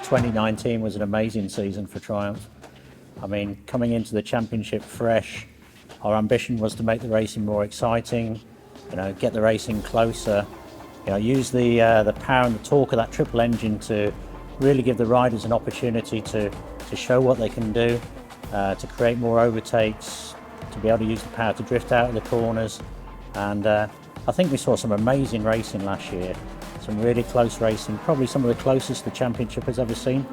2019 was an amazing season for Triumph. I mean, coming into the championship fresh, our ambition was to make the racing more exciting, get the racing closer, use the power and the torque of that triple engine to really give the riders an opportunity to show what they can do, to create more overtakes, to be able to use the power to drift out of the corners. And I think we saw some amazing racing last year, some really close racing, probably some of the closest the championship has ever seen.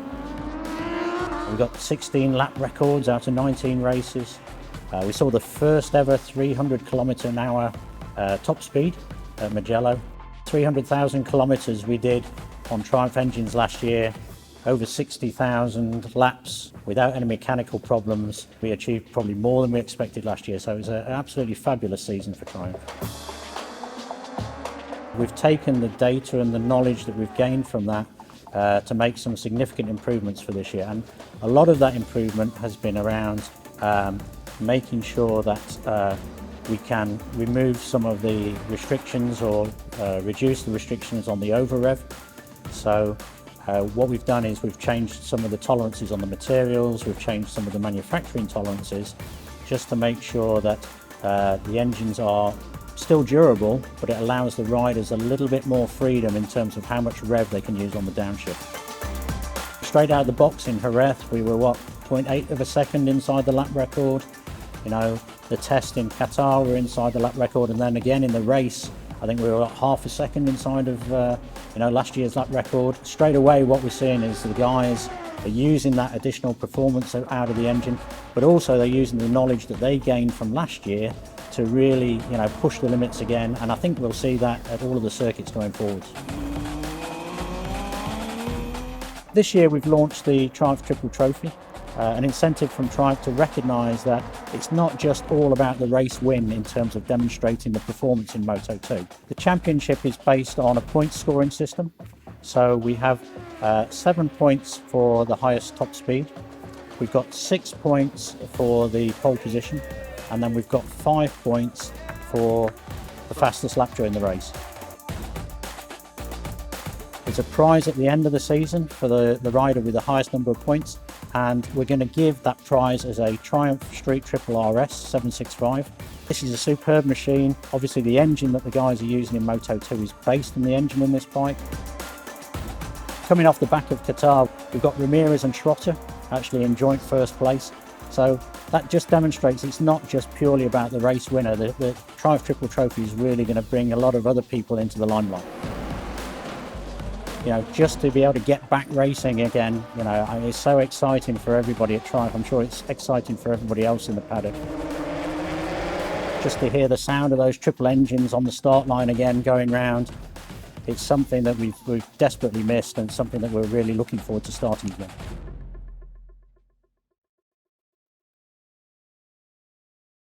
We got 16 lap records out of 19 races. We saw the first ever 300 km/h top speed at Mugello. 300,000 kilometers we did on Triumph engines last year, over 60,000 laps without any mechanical problems. We achieved probably more than we expected last year, so it was an absolutely fabulous season for Triumph. We've taken the data and the knowledge that we've gained from that to make some significant improvements for this year, and a lot of that improvement has been around making sure that we can remove some of the restrictions or reduce the restrictions on the over-rev. So what we've done is we've changed some of the tolerances on the materials, we've changed some of the manufacturing tolerances just to make sure that the engines are still durable, but it allows the riders a little bit more freedom in terms of how much rev they can use on the downshift. Straight out of the box in Jerez, we were 0.8 of a second inside the lap record. The test in Qatar, we were inside the lap record, and then again in the race, I think we were half a second inside of last year's lap record. Straight away, what we're seeing is the guys are using that additional performance out of the engine, but also they're using the knowledge that they gained from last year to really, push the limits again. And I think we'll see that at all of the circuits going forwards. This year we've launched the Triumph Triple Trophy, an incentive from Triumph to recognise that it's not just all about the race win in terms of demonstrating the performance in Moto2. The championship is based on a point scoring system. So we have 7 points for the highest top speed. We've got 6 points for the pole position, and then we've got 5 points for the fastest lap during the race. There's a prize at the end of the season for the rider with the highest number of points, and we're going to give that prize as a Triumph Street Triple RS 765. This is a superb machine. Obviously the engine that the guys are using in Moto2 is based on the engine in this bike. Coming off the back of Qatar, we've got Ramirez and Schrotter actually in joint first place. So that just demonstrates it's not just purely about the race winner. The Triumph Triple Trophy is really going to bring a lot of other people into the limelight. Just to be able to get back racing again, it's so exciting for everybody at Triumph. I'm sure it's exciting for everybody else in the paddock. Just to hear the sound of those triple engines on the start line again going round, it's something that we've desperately missed, and something that we're really looking forward to starting again.